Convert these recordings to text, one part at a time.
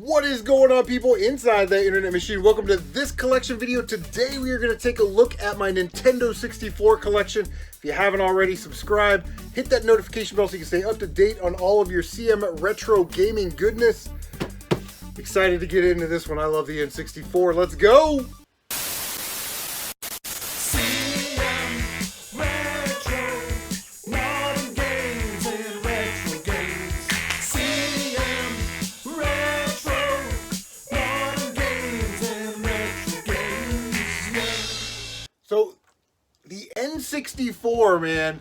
What is going on, people inside the internet machine? Welcome to this collection video. Today we are going to take a look at my Nintendo 64 collection. If you haven't already, subscribe, hit that notification bell so you can stay up to date on all of your CMRetro gaming goodness. Excited to get into this one. I love the N64. Let's go! So, the N64, man,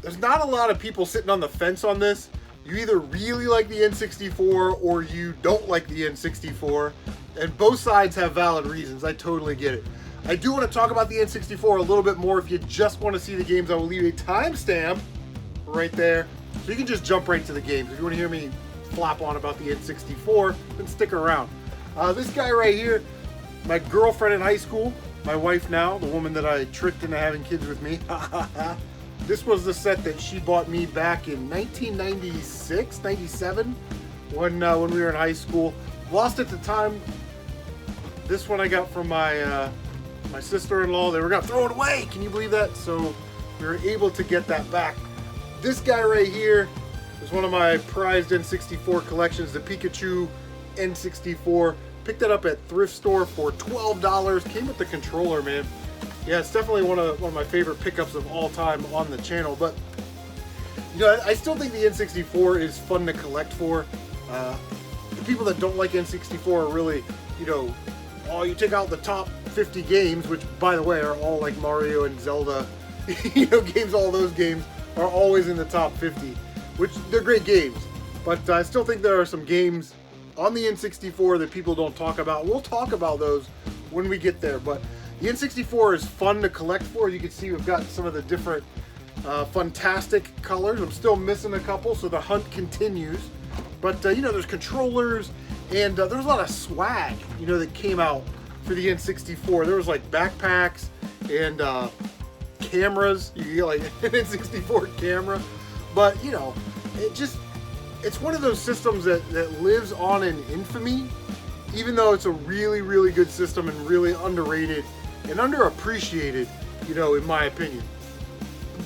there's not a lot of people sitting on the fence on this. You either really like the N64 or you don't like the N64, and both sides have valid reasons. I totally get it. I do want to talk about the N64 a little bit more. If you just want to see the games, I will leave a timestamp right there, so you can just jump right to the games. If you want to hear me flop on about the N64, then stick around. This guy right here, my girlfriend in high school, my wife now, the woman that I tricked into having kids with me. This was the set that she bought me back in 1996, 97, when we were in high school. Lost at the time. This one I got from my my sister-in-law. They were gonna throw it away. Can you believe that? So we were able to get that back. This guy right here is one of my prized N64 collections, the Pikachu N64. Picked that up at thrift store for $12. Came with the controller, man. Yeah, it's definitely one of my favorite pickups of all time on the channel. But you know, I still think the N64 is fun to collect for. The people that don't like N64 are really, you know, oh, you take out the top 50 games, which by the way are all like Mario and Zelda, you know, games. All those games are always in the top 50, which they're great games. But I still think there are some games on the N64 that people don't talk about. We'll talk about those when we get there, but the N64 is fun to collect for. You can see we've got some of the different fantastic colors. I'm still missing a couple, so the hunt continues. But you know, there's controllers, and there's a lot of swag, you know, that came out for the N64. There was like backpacks and cameras. You get like an N64 camera, but you know, it's one of those systems that lives on in infamy, even though it's a really, really good system and really underrated and underappreciated, you know, in my opinion.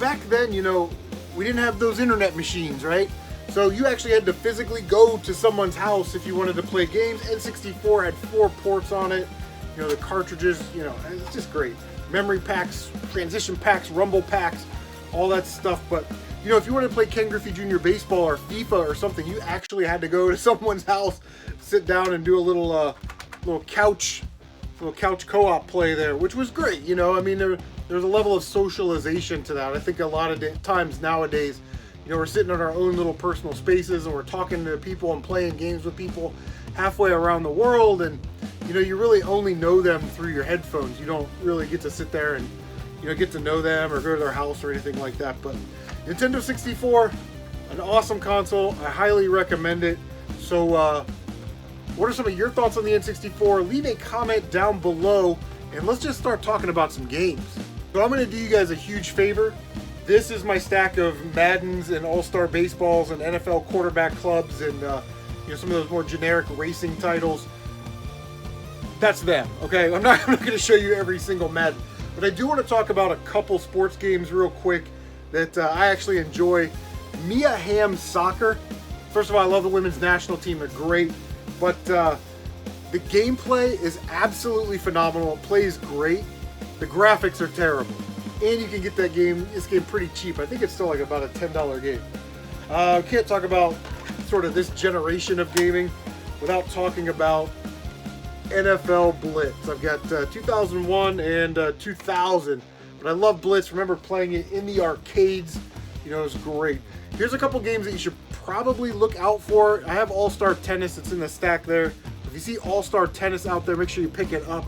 Back then, you know, we didn't have those internet machines, right? So you actually had to physically go to someone's house if you wanted to play games. N64 had 4 ports on it, you know, the cartridges, you know, it's just great. Memory packs, transition packs, rumble packs, all that stuff. But you know, if you wanted to play Ken Griffey Jr. Baseball or FIFA or something, you actually had to go to someone's house, sit down and do a little couch co-op play there, which was great. You know, I mean, there's a level of socialization to that. I think a lot of times nowadays, you know, we're sitting in our own little personal spaces and we're talking to people and playing games with people halfway around the world, and you know, you really only know them through your headphones. You don't really get to sit there and, you know, get to know them or go to their house or anything like that. But Nintendo 64, an awesome console. I highly recommend it. So what are some of your thoughts on the N64? Leave a comment down below and let's just start talking about some games. So I'm going to do you guys a huge favor. This is my stack of Maddens and All-Star Baseballs and NFL quarterback clubs and you know, some of those more generic racing titles. That's them, okay? I'm not going to show you every single Madden, but I do want to talk about a couple sports games real quick that I actually enjoy. Mia Hamm Soccer. First of all, I love the women's national team. They're great. But the gameplay is absolutely phenomenal. It plays great. The graphics are terrible. And you can get this game pretty cheap. I think it's still like about a $10 game. Can't talk about sort of this generation of gaming without talking about NFL Blitz. I've got 2001 and 2000. But I love Blitz. Remember playing it in the arcades. You know, it was great. Here's a couple games that you should probably look out for. I have All-Star Tennis. It's in the stack there. If you see All-Star Tennis out there, make sure you pick it up.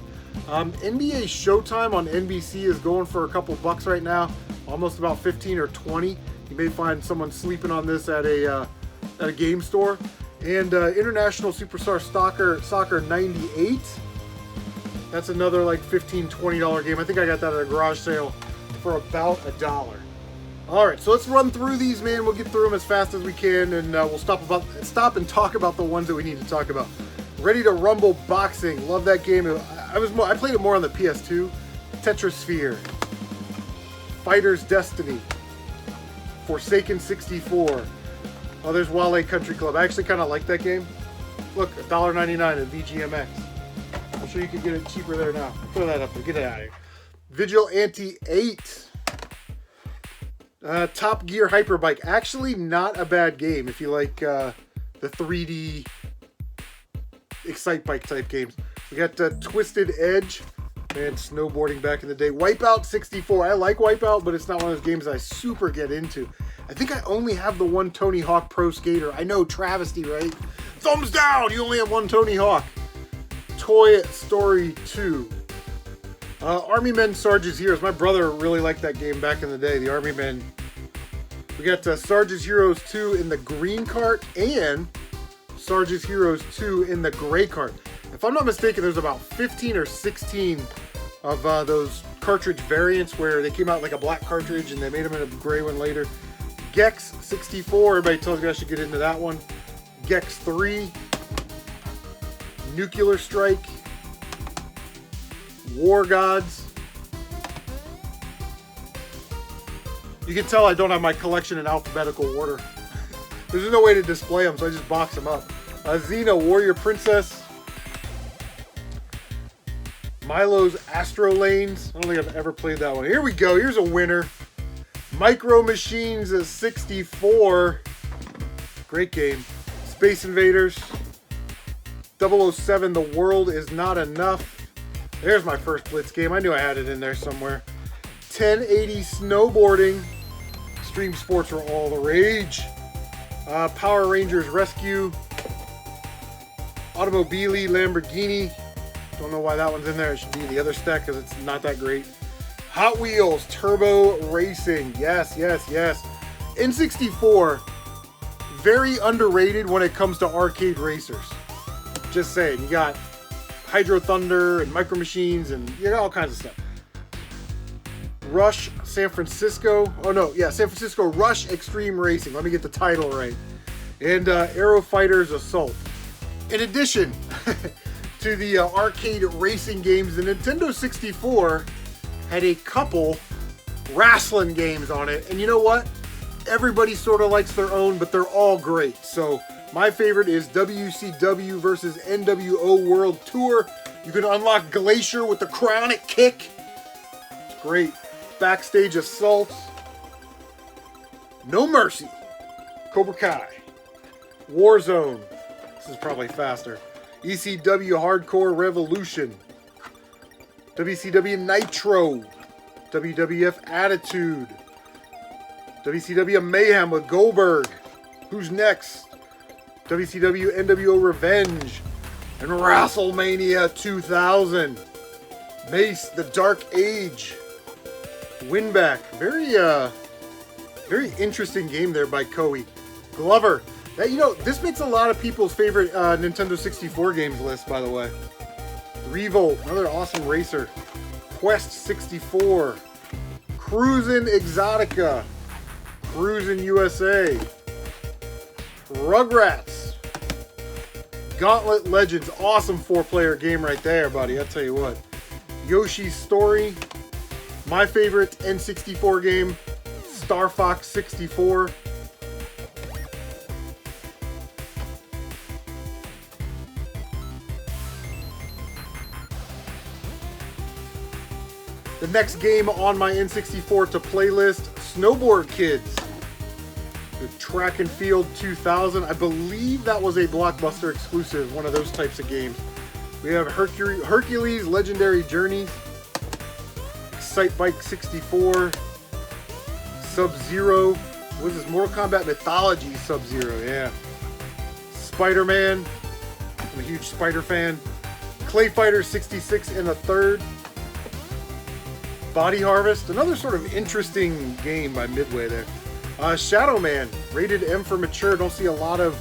NBA Showtime on NBC is going for a couple bucks right now. Almost about 15 or 20. You may find someone sleeping on this at a game store. And International Superstar Soccer 98. That's another like $15, $20 game. I think I got that at a garage sale for about $1. Alright, so let's run through these, man. We'll get through them as fast as we can, and we'll stop and talk about the ones that we need to talk about. Ready to Rumble Boxing. Love that game. I played it more on the PS2. Tetrasphere. Fighter's Destiny. Forsaken 64. Oh, there's Wale Country Club. I actually kind of like that game. Look, $1.99 at VGMX. I'm sure you can get it cheaper there now. Throw that up there. Get it out of here. Vigilante 8. Top Gear Hyperbike. Actually, not a bad game if you like the 3D Excite Bike type games. We got Twisted Edge. Man, snowboarding back in the day. Wipeout 64. I like Wipeout, but it's not one of those games I super get into. I think I only have the one Tony Hawk Pro Skater. I know, travesty, right? Thumbs down! You only have one Tony Hawk. Toy Story 2. Army Men Sarge's Heroes. My brother really liked that game back in the day, the Army Men. We got Sarge's Heroes 2 in the green cart and Sarge's Heroes 2 in the gray cart. If I'm not mistaken, there's about 15 or 16 of those cartridge variants where they came out like a black cartridge and they made them in a gray one later. Gex 64, everybody tells me I should get into that one. Gex 3, Nuclear Strike, War Gods. You can tell I don't have my collection in alphabetical order. There's no way to display them, so I just box them up. Xena, Warrior Princess. Milo's Astro Lanes. I don't think I've ever played that one. Here we go. Here's a winner. Micro Machines 64. Great game. Space Invaders. 007, The World Is Not Enough. There's my first Blitz game. I knew I had it in there somewhere. 1080 Snowboarding. Extreme Sports were all the rage. Power Rangers Rescue. Automobili Lamborghini. Don't know why that one's in there. It should be the other stack because it's not that great. Hot Wheels Turbo Racing. Yes, yes, yes. N64, very underrated when it comes to arcade racers. Just saying. You got Hydro Thunder and Micro Machines and you got all kinds of stuff. Rush San Francisco. Oh no, yeah, San Francisco Rush Extreme Racing. Let me get the title right. And Aero Fighters Assault. In addition to the arcade racing games, the Nintendo 64 had a couple wrestling games on it. And you know what? Everybody sort of likes their own, but they're all great. So my favorite is WCW versus NWO World Tour. You can unlock Glacier with the cryonic kick. It's great. Backstage Assault. No Mercy. Cobra Kai. Warzone. This is probably faster. ECW Hardcore Revolution. WCW Nitro. WWF Attitude. WCW Mayhem with Goldberg. Who's next? WCW NWO Revenge. And WrestleMania 2000. Mace, The Dark Age. Winback. Very interesting game there by Koei. Glover. That, you know, this makes a lot of people's favorite Nintendo 64 games list, by the way. Revolt, another awesome racer. Quest 64. Cruisin' Exotica. Cruisin' USA. Rugrats. Gauntlet Legends. Awesome 4-player game right there, buddy. I'll tell you what. Yoshi's Story. My favorite N64 game. Star Fox 64. The next game on my N64 to playlist, Snowboard Kids. The Track and Field 2000. I believe that was a Blockbuster exclusive, one of those types of games. We have Hercules Legendary Journeys. Excite Bike 64. Sub-Zero. What is this? Mortal Kombat Mythology Sub-Zero, yeah. Spider-Man. I'm a huge Spider fan. Clay Fighter 66 and a third. Body Harvest, another sort of interesting game by Midway there. Shadow Man, rated M for mature. Don't see a lot of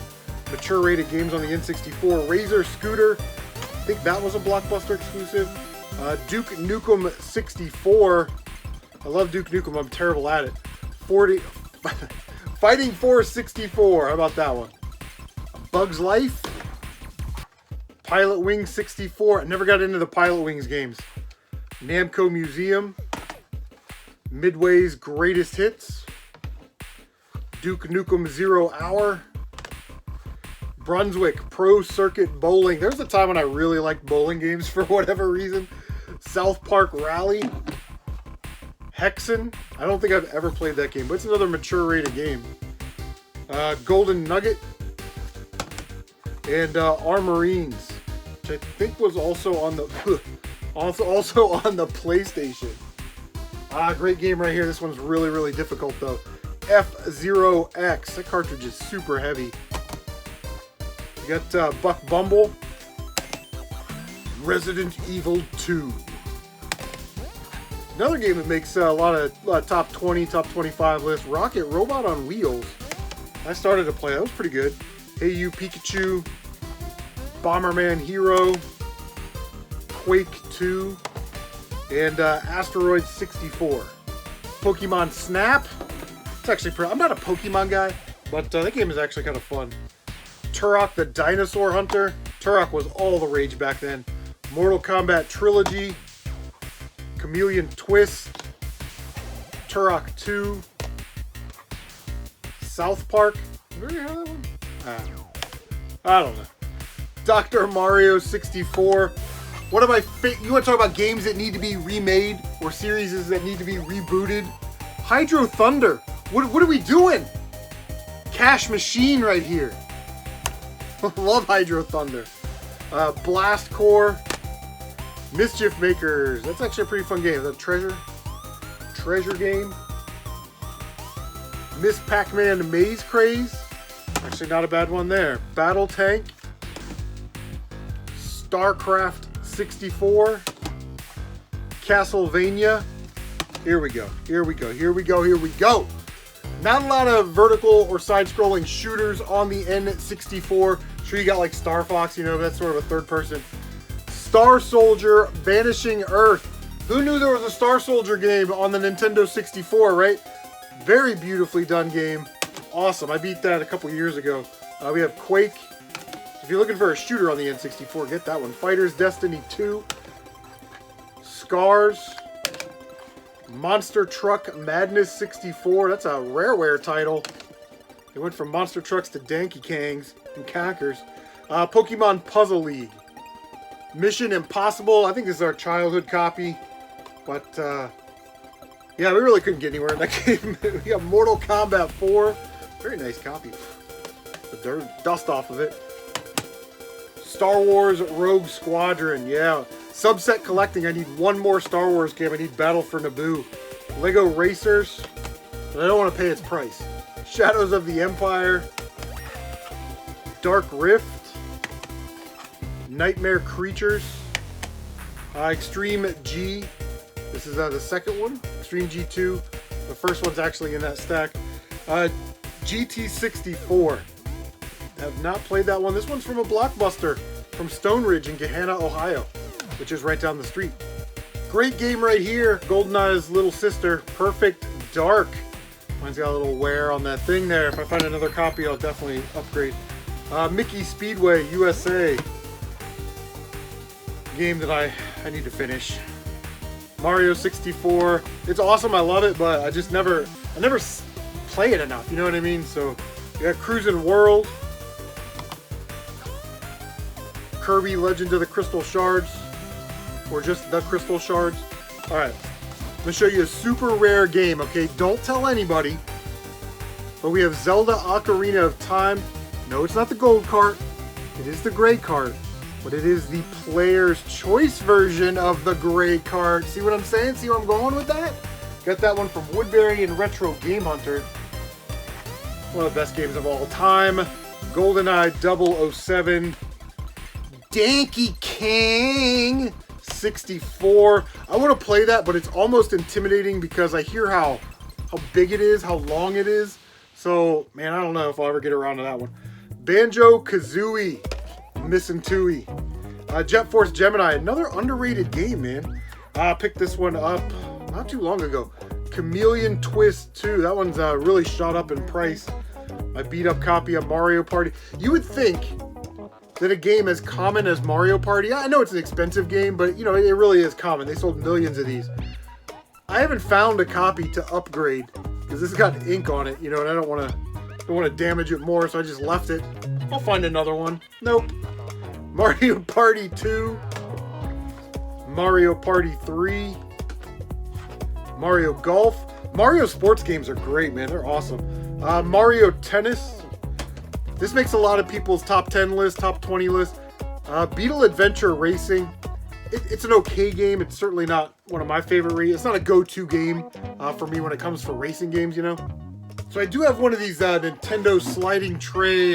mature rated games on the N64. Razor Scooter, I think that was a Blockbuster exclusive. Duke Nukem 64. I love Duke Nukem, I'm terrible at it. 40 Fighting Force 64. How about that one? Bug's Life. Pilot Wings 64. I never got into the Pilot Wings games. Namco Museum. Midway's Greatest Hits. Duke Nukem 0 Hour. Brunswick Pro Circuit Bowling. There's a time when I really liked bowling games for whatever reason. South Park Rally. Hexen. I don't think I've ever played that game, but it's another mature rated game. Golden Nugget. And Armorines, which I think was also on the also on the PlayStation. Great game right here. This one's really, really difficult though. F-Zero-X. That cartridge is super heavy. You got Buck Bumble. Resident Evil 2. Another game that makes a lot of top 20, top 25 lists. Rocket Robot on Wheels. I started to play. That was pretty good. Hey You Pikachu. Bomberman Hero. Quake 2. And Asteroid 64. Pokemon Snap. It's actually pretty... I'm not a Pokemon guy, but that game is actually kind of fun. Turok the Dinosaur Hunter. Turok was all the rage back then. Mortal Kombat Trilogy. Chameleon Twist. Turok 2. South Park. Did you hear that one? I don't know. Dr. Mario 64. One of my you want to talk about games that need to be remade or series that need to be rebooted? Hydro Thunder. What are we doing? Cash Machine right here. Love Hydro Thunder. Blast Core. Mischief Makers. That's actually a pretty fun game. Is that treasure game. Miss Pac-Man Maze Craze. Actually not a bad one there. Battle Tank. StarCraft 64. Castlevania. Here we go. Here we go. Here we go. Here we go. Not a lot of vertical or side-scrolling shooters on the N64. Sure, you got like Star Fox, you know, that's sort of a third person. Star Soldier Vanishing Earth. Who knew there was a Star Soldier game on the Nintendo 64, right? Very beautifully done game. Awesome. I beat that a couple years ago. We have Quake. If you're looking for a shooter on the N64, get that one. Fighter's Destiny 2. Scars. Monster Truck Madness 64. That's a Rareware title. They went from Monster Trucks to Danky Kangs and Conkers. Pokemon Puzzle League. Mission Impossible. I think this is our childhood copy. But, yeah, we really couldn't get anywhere in that game. We got Mortal Kombat 4. Very nice copy. The dirt, dust off of it. Star Wars Rogue Squadron. Yeah. Subset collecting. I need one more Star Wars game. I need Battle for Naboo. Lego Racers. But I don't want to pay its price. Shadows of the Empire. Dark Rift. Nightmare Creatures. Extreme G. This is the second one. Extreme G2. The first one's actually in that stack. GT64. Have not played that one. This one's from a Blockbuster from Stone Ridge in Gahanna, Ohio, which is right down the street. Great game right here. GoldenEye's little sister, Perfect Dark. Mine's got a little wear on that thing there. If I find another copy, I'll definitely upgrade. Mickey Speedway USA. Game that I need to finish. Mario 64. It's awesome. I love it, but I never play it enough. You know what I mean? So we got Cruisin' World. Kirby Legend of the Crystal Shards. Or just the Crystal Shards. Alright. I'm going to show you a super rare game, okay? Don't tell anybody. But we have Zelda Ocarina of Time. No, it's not the gold cart. It is the gray cart. But it is the player's choice version of the gray cart. See what I'm saying? See where I'm going with that? Got that one from Woodbury and Retro Game Hunter. One of the best games of all time. GoldenEye 007. Danky Kang 64. I want to play that, but it's almost intimidating because I hear how big it is, how long it is. So, man, I don't know if I'll ever get around to that one. Banjo-Kazooie. Missing Tooie. Jet Force Gemini. Another underrated game, man. I picked this one up not too long ago. Chameleon Twist 2. That one's really shot up in price. My beat up copy of Mario Party. You would think that a game as common as Mario Party, I know it's an expensive game, but you know, it really is common. They sold millions of these. I haven't found a copy to upgrade because this has got ink on it, you know, and I don't want to damage it more, so I just left it. I'll find another one. Nope. Mario Party 2, Mario Party 3, Mario Golf. Mario sports games are great, man. They're awesome. Mario Tennis. This makes a lot of people's top 10 list, top 20 list. Beetle Adventure Racing. It's an okay game. It's certainly not one of my favorite. It's not a go-to game for me when it comes for racing games, you know. So I do have one of these Nintendo sliding tray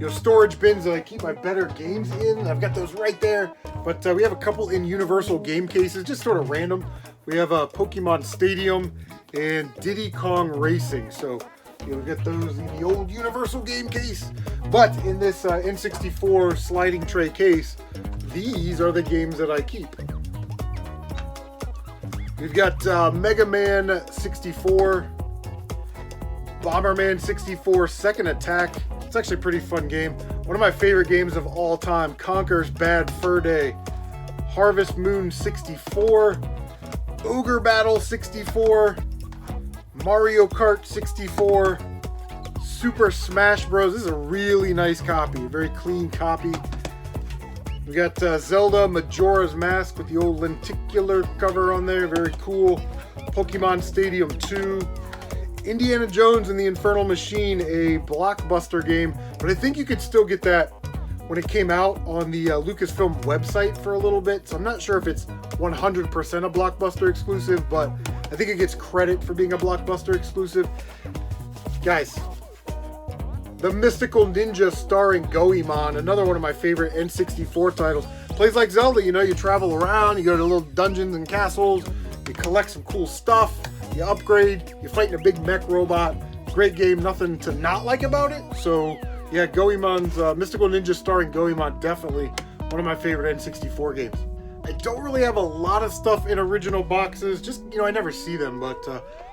storage bins that I keep my better games in. I've got those right there. But we have a couple in Universal game cases, just sort of random. We have Pokemon Stadium and Diddy Kong Racing. So you'll get those in the old Universal game case. But in this N64 sliding tray case, these are the games that I keep. We've got Mega Man 64, Bomberman 64, Second Attack. It's actually a pretty fun game. One of my favorite games of all time, Conker's Bad Fur Day, Harvest Moon 64, Ogre Battle 64, Mario Kart 64, Super Smash Bros. This is a really nice copy, a very clean copy. We got Zelda Majora's Mask with the old lenticular cover on there, very cool. Pokemon Stadium 2, Indiana Jones and the Infernal Machine, a Blockbuster game, but I think you could still get that when it came out on the Lucasfilm website for a little bit, so I'm not sure if it's 100% a Blockbuster exclusive, but I think it gets credit for being a Blockbuster exclusive. Guys, The Mystical Ninja starring Goemon, another one of my favorite N64 titles. Plays like Zelda, you know, you travel around, you go to little dungeons and castles, you collect some cool stuff, you upgrade, you fight in a big mech robot. Great game, nothing to not like about it. So yeah, Goemon's Mystical Ninja starring Goemon, definitely one of my favorite N64 games. I don't really have a lot of stuff in original boxes, just, you know, I never see them, but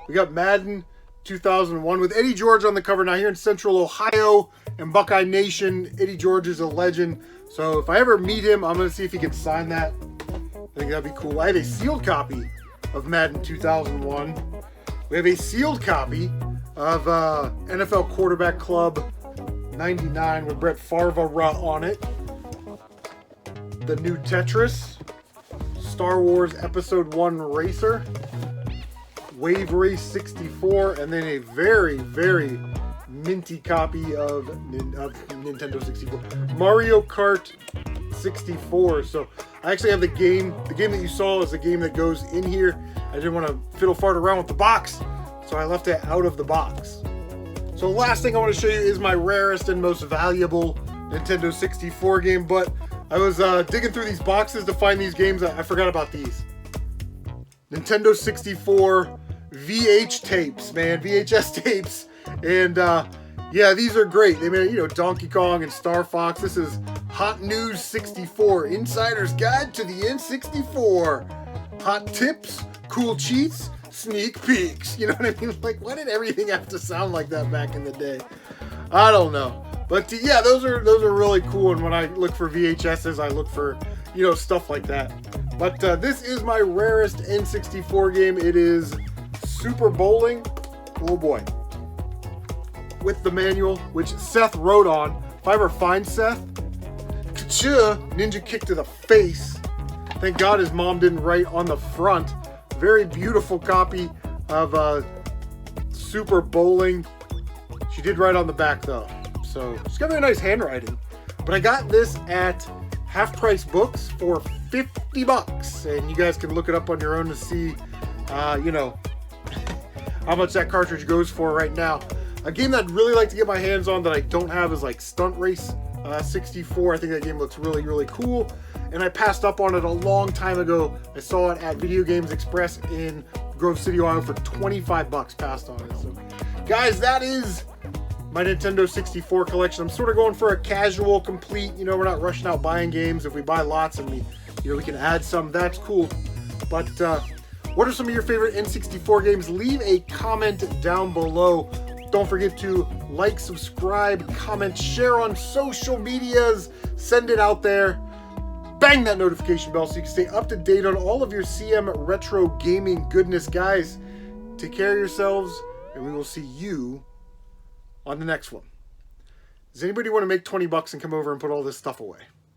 we got Madden 2001 with Eddie George on the cover. Now here in Central Ohio and Buckeye Nation, Eddie George is a legend. So if I ever meet him, I'm going to see if he can sign that. I think that'd be cool. I have a sealed copy of Madden 2001. We have a sealed copy of NFL Quarterback Club 99 with Brett Favre on it. The new Tetris, Star Wars Episode 1 Racer, Wave Race 64, and then a very, very minty copy of Nintendo 64. Mario Kart 64. So I actually have the game. The game that you saw is the game that goes in here. I didn't want to fiddle fart around with the box, so I left it out of the box. So the last thing I want to show you is my rarest and most valuable Nintendo 64 game, but I was digging through these boxes to find these games. I forgot about these. Nintendo 64 VH tapes, man, VHS tapes. And yeah, these are great. They made, you know, Donkey Kong and Star Fox. This is Hot News 64, Insider's Guide to the N64. Hot tips, cool cheats, sneak peeks. You know what I mean? Like, why did everything have to sound like that back in the day? I don't know. But yeah, those are really cool. And when I look for VHSs, I look for, you know, stuff like that. But this is my rarest N64 game. It is Super Bowling. Oh boy. With the manual, which Seth wrote on. If I ever find Seth, ka-cha, ninja kick to the face. Thank God his mom didn't write on the front. Very beautiful copy of Super Bowling. She did write on the back though. So she's got very nice handwriting. But I got this at Half Price Books for $50. And you guys can look it up on your own to see, you know, how much that cartridge goes for right now. A game that I'd really like to get my hands on that I don't have is like Stunt Race 64. I think that game looks really, really cool. And I passed up on it a long time ago. I saw it at Video Games Express in Grove City, Ohio for $25. Passed on it. So, guys, that is my Nintendo 64 collection. I'm sort of going for a casual, complete, you know, we're not rushing out buying games. If we buy lots and we can add some, that's cool. But What are some of your favorite N64 games? Leave a comment down below. Don't forget to like, subscribe, comment, share on social medias. Send it out there. Bang that notification bell so you can stay up to date on all of your CMRetro gaming goodness. Guys, take care of yourselves, and we will see you on the next one. Does anybody want to make 20 bucks and come over and put all this stuff away?